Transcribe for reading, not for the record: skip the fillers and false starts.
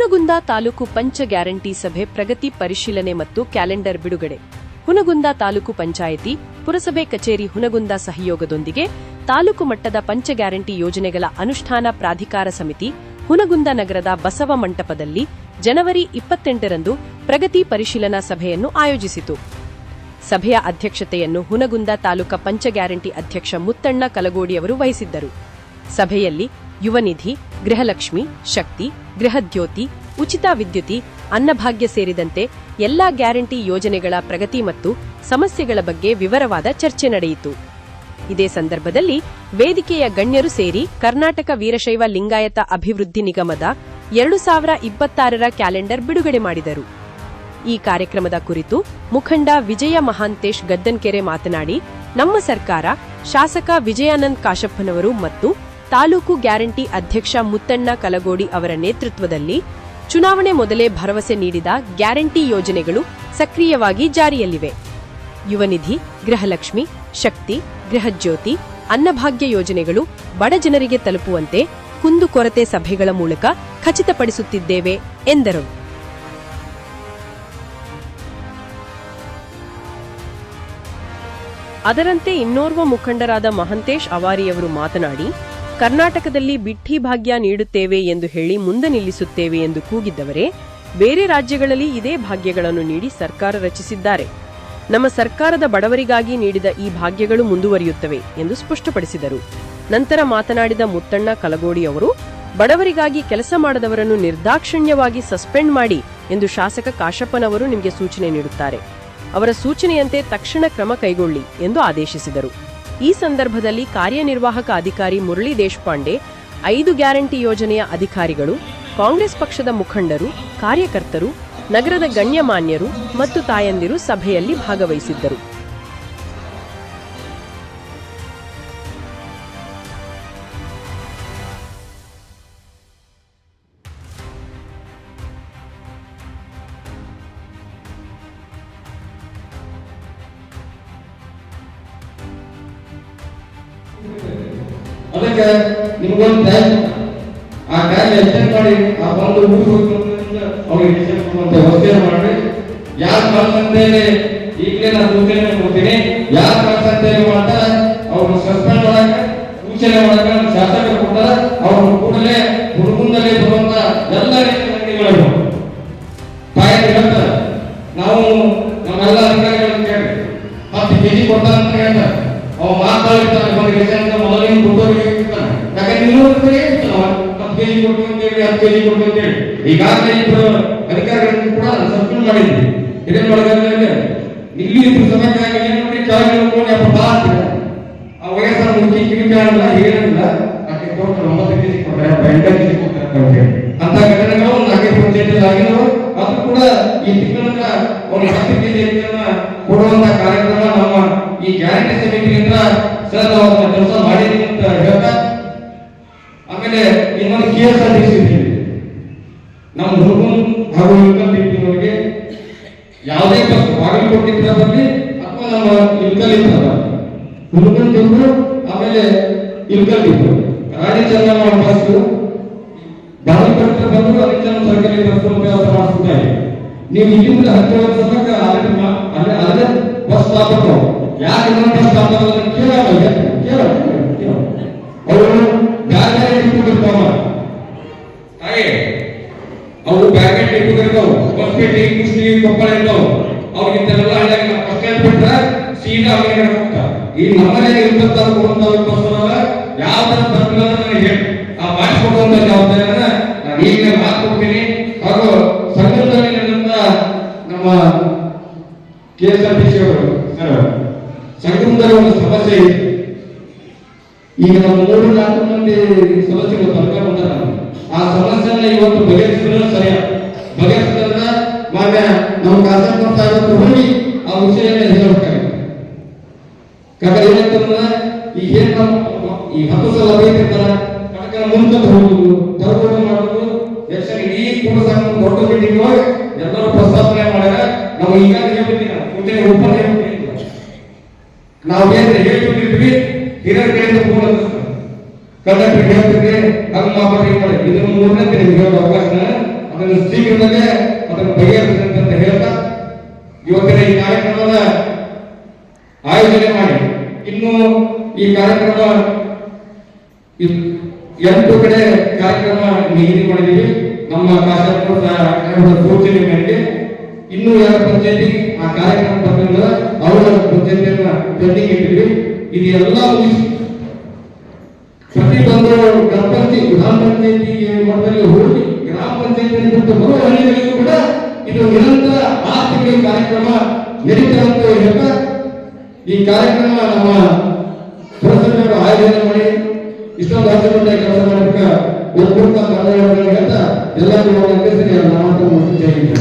ಹುನಗುಂದ ತಾಲೂಕು ಪಂಚ ಗ್ಯಾರಂಟಿ ಸಭೆ ಪ್ರಗತಿ ಪರಿಶೀಲನೆ ಮತ್ತು ಕ್ಯಾಲೆಂಡರ್ ಬಿಡುಗಡೆ. ಹುನಗುಂದ ತಾಲೂಕು ಪಂಚಾಯಿತಿ ಪುರಸಭೆ ಕಚೇರಿ ಹುನಗುಂದ ಸಹಯೋಗದೊಂದಿಗೆ ತಾಲೂಕು ಮಟ್ಟದ ಪಂಚ ಗ್ಯಾರಂಟಿ ಯೋಜನೆಗಳ ಅನುಷ್ಠಾನ ಪ್ರಾಧಿಕಾರ ಸಮಿತಿ ಹುನಗುಂದ ನಗರದ ಬಸವ ಮಂಟಪದಲ್ಲಿ ಜನವರಿ 28ರಂದು ಪ್ರಗತಿ ಪರಿಶೀಲನಾ ಸಭೆಯನ್ನು ಆಯೋಜಿಸಿತು. ಸಭೆಯ ಅಧ್ಯಕ್ಷತೆಯನ್ನು ಹುನಗುಂದ ತಾಲೂಕಾ ಪಂಚ ಗ್ಯಾರಂಟಿ ಅಧ್ಯಕ್ಷ ಮುತ್ತಣ್ಣ ಕಲಗೋಡಿ ಅವರು ವಹಿಸಿದ್ದರು. ಸಭೆಯಲ್ಲಿ ಯುವನಿಧಿ, ಗೃಹಲಕ್ಷ್ಮಿ, ಶಕ್ತಿ, ಗೃಹಜ್ಯೋತಿ, ಉಚಿತ ವಿದ್ಯುತಿ, ಅನ್ನಭಾಗ್ಯ ಸೇರಿದಂತೆ ಎಲ್ಲಾ ಗ್ಯಾರಂಟಿ ಯೋಜನೆಗಳ ಪ್ರಗತಿ ಮತ್ತು ಸಮಸ್ಯೆಗಳ ಬಗ್ಗೆ ವಿವರವಾದ ಚರ್ಚೆ ನಡೆಯಿತು. ಇದೇ ಸಂದರ್ಭದಲ್ಲಿ ವೇದಿಕೆಯ ಗಣ್ಯರು ಸೇರಿ ಕರ್ನಾಟಕ ವೀರಶೈವ ಲಿಂಗಾಯತ ಅಭಿವೃದ್ಧಿ ನಿಗಮದ 2026ರ ಕ್ಯಾಲೆಂಡರ್ ಬಿಡುಗಡೆ ಮಾಡಿದರು. ಈ ಕಾರ್ಯಕ್ರಮದ ಕುರಿತು ಮುಖಂಡ ವಿಜಯ ಮಹಾಂತೇಶ್ ಗದ್ದನ್ಕೆರೆ ಮಾತನಾಡಿ, ನಮ್ಮ ಸರ್ಕಾರ ಶಾಸಕ ವಿಜಯಾನಂದ್ ಕಾಶಪ್ಪನವರು ಮತ್ತು ತಾಲೂಕು ಗ್ಯಾರಂಟಿ ಅಧ್ಯಕ್ಷ ಮುತ್ತಣ್ಣ ಕಲಗೋಡಿ ಅವರ ನೇತೃತ್ವದಲ್ಲಿ ಚುನಾವಣೆ ಮೊದಲೇ ಭರವಸೆ ನೀಡಿದ ಗ್ಯಾರಂಟಿ ಯೋಜನೆಗಳು ಸಕ್ರಿಯವಾಗಿ ಜಾರಿಯಲ್ಲಿವೆ. ಯುವನಿಧಿ, ಗೃಹಲಕ್ಷ್ಮಿ, ಶಕ್ತಿ, ಗೃಹಜ್ಯೋತಿ, ಅನ್ನಭಾಗ್ಯ ಯೋಜನೆಗಳು ಬಡ ಜನರಿಗೆ ತಲುಪುವಂತೆ ಕುಂದುಕೊರತೆ ಸಭೆಗಳ ಮೂಲಕ ಖಚಿತಪಡಿಸುತ್ತಿದ್ದೇವೆ ಎಂದರು. ಅದರಂತೆ ಇನ್ನೋರ್ವ ಮುಖಂಡರಾದ ಮಹಂತೇಶ್ ಅವಾರಿಯವರು ಮಾತನಾಡಿ, ಕರ್ನಾಟಕದಲ್ಲಿ ಬಿಟ್ಟಿ ಭಾಗ್ಯ ನೀಡುತ್ತೇವೆ ಎಂದು ಹೇಳಿ ಮುಂದೆ ನಿಲ್ಲಿಸುತ್ತೇವೆ ಎಂದು ಕೂಗಿದ್ದವರೇ ಬೇರೆ ರಾಜ್ಯಗಳಲ್ಲಿ ಇದೇ ಭಾಗ್ಯಗಳನ್ನು ನೀಡಿ ಸರ್ಕಾರ ರಚಿಸಿದ್ದಾರೆ. ನಮ್ಮ ಸರ್ಕಾರದ ಬಡವರಿಗಾಗಿ ನೀಡಿದ ಈ ಭಾಗ್ಯಗಳು ಮುಂದುವರಿಯುತ್ತವೆ ಎಂದು ಸ್ಪಷ್ಟಪಡಿಸಿದರು. ನಂತರ ಮಾತನಾಡಿದ ಮುತ್ತಣ್ಣ ಕಲಗೋಡಿ ಅವರು, ಬಡವರಿಗಾಗಿ ಕೆಲಸ ಮಾಡದವರನ್ನು ನಿರ್ದಾಕ್ಷಿಣ್ಯವಾಗಿ ಸಸ್ಪೆಂಡ್ ಮಾಡಿ ಎಂದು ಶಾಸಕ ಕಾಶಪ್ಪನವರು ನಿಮಗೆ ಸೂಚನೆ ನೀಡುತ್ತಾರೆ. ಅವರ ಸೂಚನೆಯಂತೆ ತಕ್ಷಣ ಕ್ರಮ ಕೈಗೊಳ್ಳಿ ಎಂದು ಆದೇಶಿಸಿದರು. ಈ ಸಂದರ್ಭದಲ್ಲಿ ಕಾರ್ಯನಿರ್ವಾಹಕ ಅಧಿಕಾರಿ ಮುರಳಿ ದೇಶಪಾಂಡೆ, 5 ಗ್ಯಾರಂಟಿ ಯೋಜನೆಯ ಅಧಿಕಾರಿಗಳು, ಕಾಂಗ್ರೆಸ್ ಪಕ್ಷದ ಮುಖಂಡರು, ಕಾರ್ಯಕರ್ತರು, ನಗರದ ಗಣ್ಯಮಾನ್ಯರು ಮತ್ತು ತಾಯಂದಿರು ಸಭೆಯಲ್ಲಿ ಭಾಗವಹಿಸಿದ್ದರು. ಅದಕ್ಕೆ ನಿಮ್ಗೊಂದು ಟೈಮ್, ಆ ಟೈಮ್ ಎಕ್ಸ್ಟೆಂಡ್ ಮಾಡಿ ಆ ಒಂದು ಅವ್ರಿಗೆ ವ್ಯವಸ್ಥೆ ಮಾಡಿ, ಯಾರು ಕಳ್ಸಂತೇಳಿ ಈಗಲೇ ನಾನು ಸೂಚನೆ ಕೊಡ್ತೀನಿ. ಯಾರು ಕಳ್ಸಂತೇಳಿ ಮಾಡ್ತಾರೆ ಅವ್ರನ್ನ ಸಸ್ಪೆಂಡ್ ಮಾಡಕ್ಕೆ ಸೂಚನೆ ಮಾಡಕ್ಕೆ ನಮ್ಮ ಶಾಸಕರು ಕೊಡ್ತಾರೆ. ಅವ್ರ ಕೂಡಲೇ ಹುಡುಗಂದಲೇ ಬರುವಂತ ಎಲ್ಲ ರೀತಿಯ ಅಂಗಡಿಗಳು ತಾಯಿ ಹೇಳ್ತಾರೆ, ನಾವು ನಮ್ಮೆಲ್ಲ ಅಧಿಕಾರಿಗಳನ್ನು ಕೇಳಿ 10 kg ಕೊಡ್ತಾರೆ ಅಂತ ಹೇಳ್ತಾರೆ. ಅವ್ ಮಾತಾಡ್ತಾರೆ ಮೊದಲಿನ ಕೊಟ್ಟೋರಿಗೆ ಯಾಕಂದ್ರೆ ನೀವು 10 kg ಕೊಟ್ಟು ಅಂತೇಳಿ 10 kg ಕೊಟ್ಟು ಅಂತೇಳಿ ಈಗಾಗಲೇ ಇಬ್ಬರು ಅಧಿಕಾರಿಗಳನ್ನು ಕೂಡ ಸಸ್ಪೆಂಡ್ ಮಾಡಿದ್ವಿ. ಇದೇನ್ ಮಾಡಿದ್ರೆ ಇಲ್ಲಿ ಸಮಯಕ್ಕಾಗಿ ಏನ್ ಮಾಡಿ ಕೆಳಗೆ ಆ ವಯಸ್ಸನ್ನು ಮುಚ್ಚಿ ಕಿವಿಕಾಣಿಲ್ಲ ಏನಿಲ್ಲ, ಅಕ್ಕೆ ಟೋಟಲ್ 9 kg ಕೊಡ್ತಾರೆ, 8 kg ಕೊಡ್ತಾರೆ ಅಂತ ಘಟನೆಗಳು 4 ಪಂಚಾಯತ್ ಆಗಿದ್ದವು. ಅದು ಕೂಡ ಈ ತಿಂಗಳಿಂದ ಒಂದು 10 kg ಕೊಡುವಂತ ಕಾರ್ಯಕ್ರಮ ನಮ್ಮ ಈ ಗ್ಯಾರಂಟಿ ಸಮಿತಿಯಿಂದ ಸರ್ ಅವ್ರನ್ನ ಕೆಲಸ ಮಾಡಿದೀನಿ ಅಂತ ಹೇಳ್ತಾ, ಆಮೇಲೆ ಇನ್ನೊಂದು KSRTC ನಮ್ಮ ಹುಡುಗನ್ ಹಾಗೂ ಇಲ್ಕಲ್ದಿದ್ದವರಿಗೆ ಯಾವುದೇ ಬಸ್ ಬಾಗಲಕೋಟೆ ಬರಲಿ ಅಥವಾ ನಮ್ಮ ಇಲ್ಕಲ್ಲಿದ್ದ ಹುಡುಗನ್ ತಿಂಗಳು ಆಮೇಲೆ ಇಲ್ಕಲ್ಲಿದ್ದು ರಾಜಚಂದ್ರ ಬಸ್ ಬಾಗಲಕೋಟೆ ಬಂದು ರಾಜಚಂದ್ರ ಸರ್ಕಾರಿ ಬಸ್ ವ್ಯವಸ್ಥೆ ಮಾಡಿಸ್ತಾರೆ. ನೀವು ಇಲ್ಲಿಂದ 10 ವರ್ಷಕ್ಕೆ ಅಲ್ಲೇ ಬಸ್ ಸ್ಟಾಪ್ ಯಾರು ಬಸ್ ಸ್ಟಾಪ್ ಅವರು ಬ್ಯಾರೆ ಇಟ್ಕೊಂಡಿರ್ತಾವ, ಅವು ಬ್ಯಾಕೆಟ್ ಇಟ್ಕೊಂಡಿರ್ತಾವ, ಹೊಸಪೇಟೆ, ಕುಷ್ಟಗಿ, ಕೊಪ್ಪಳ ಇರ್ತಾವ. ಅವ್ರಿಗಿಂತೆಲ್ಲ ಹಳ್ಳಿಯಾಗ ಫಸ್ಟ್ ಟೈಮ್ ಬಿಟ್ರೆ ಸೀದಾ ಅವರಿಗೆ ಹೋಗ್ತಾರೆ. ಈ ನಮ್ಮನೆ ಇರ್ತಂತ ಯಾವ್ದಾರ ಬರ್ತಿಲ್ಲ ನನಗೆ ಹೇಳಿ ಆ ಮಾಡಿಸ್ಕೊಡುವಂತ ಜವಾಬ್ದಾರಿಯನ್ನ ನಾನು ಈಗಲೇ ಮಾತುಕೊಡ್ತೀನಿ. ಹಾಗೂ ಸಂಘದಲ್ಲಿ ನಮ್ಮ KSRTC ಅವರು ಸಂಘದಲ್ಲಿ ಒಂದು ಸಮಸ್ಯೆ ಇದೆ. ಈಗ ನಮ್ಮ 3-4 ಮಂದಿ ಸದಸ್ಯರು ತನಕ ಬಂದಾರ. ಆ ಸಮಸ್ಯೆನ ಇವತ್ತು ಬಗೆಹರಿಸಿದ್ರೆ ಬಗೆಹರಿಸಿದ್ರೆ ಮಾನ್ಯ ನಮ್ಮ ಕಾಸರಗೋಡು ಹೋಗಿ ಆ ವಿಷಯನ ಹೇಳಬೇಕಾಗುತ್ತೆ. ಯಾಕಂದ್ರೆ ಏನಂತಂದ್ರೆ ಈಗ ಏನ್ ಈ 10 ಸಲ ಬೈತಿರ್ತಾರ, ಅದಕ್ಕೆ ಮುಂದೆ ಹೋಗುದು ತರಬೇತಿ ಮಾಡುದು, ಎಕ್ಷನ್ ಇಡೀ ಕೂಡ ದೊಡ್ಡ ಮೀಟಿಂಗ್ ಎಲ್ಲರೂ ಪ್ರಸ್ತಾವನೆ ಮಾಡ್ಯಾರ. ನಾವು ಈಗಾಗಲೇ ಹೇಳ್ಬಿಟ್ಟಿದ್ದೀವಿ, ಓಪನ್ ಹೇಳ್ಬಿಟ್ಟಿದ್ದೀವಿ, ನಾವೇನ್ ಹೇಳ್ಬಿಟ್ಟಿರ್ತೀವಿ. ಹಿರಿಯರ ಕಡೆಯಿಂದ ಕಂಡಕ್ಟರ್ ಹೇಳ್ತಿದ್ರೆ ಹಂಗ ಮಾಡಿ ಇದನ್ನು 3ನೇ ದಿನ ಹೇಳೋ ಅವಕಾಶ ಅದನ್ನು ಶೀಘ್ರದಲ್ಲೇ ಅದನ್ನು ಬಗೆಹರಿಸಿದಂತೆ ಅಂತ ಹೇಳ್ತಾ ಇವತ್ತಿನ ಈ ಕಾರ್ಯಕ್ರಮದ ಆಯೋಜನೆ ಮಾಡಿ ಇನ್ನು ಈ ಕಾರ್ಯಕ್ರಮ 8 ಕಡೆ ಕಾರ್ಯಕ್ರಮ ನಿಗದಿ ಮಾಡಿದ್ದೀವಿ. ನಮ್ಮ ಶಾಸಕರ ಸೂಚನೆ ಮೇರೆಗೆ ಇನ್ನೂ ಯಾರ ಪಂಚಾಯತಿ ಆ ಕಾರ್ಯಕ್ರಮ ಬಂದಿಲ್ಲ ಅವರ ಪಂಚಾಯತಿಯನ್ನ ಪೆಂಡಿಂಗ್ ಇಟ್ಟಿದ್ವಿ. ಇದೆಲ್ಲ ಮುಗಿಸಿ ಪ್ರತಿಯೊಂದು ಗ್ರಾಮ ಪಂಚಾಯತಿ ವಿಧಾನ ಪಂಚಾಯತಿ ಮಟ್ಟದಲ್ಲಿ ಹೋಗಿ ಗ್ರಾಮ ಪಂಚಾಯತಿ ಮತ್ತು ಬರುವ ಹಳ್ಳಿಗಳಿಗೂ ಕೂಡ ಇದು ನಿರಂತರ ಆರ್ಥಿಕ ಕಾರ್ಯಕ್ರಮ ನಡೀತಾ ಅಂತ ಹೇಳ್ತಾ ಈ ಕಾರ್ಯಕ್ರಮ ನಮ್ಮ ಪುರಸಭೆಯವರು ಆಯೋಜನೆ ಮಾಡಿ ಇಷ್ಟೊಂದು ಅರ್ಥಮಂತ ಕೆಲಸ ಮಾಡೋದಕ್ಕೆ ಒಬ್ಬರು ಹೇಳ್ತಾ ಎಲ್ಲರಿಗೂ ನಮ್ಮ ಜೈ ಹಿಂದ್.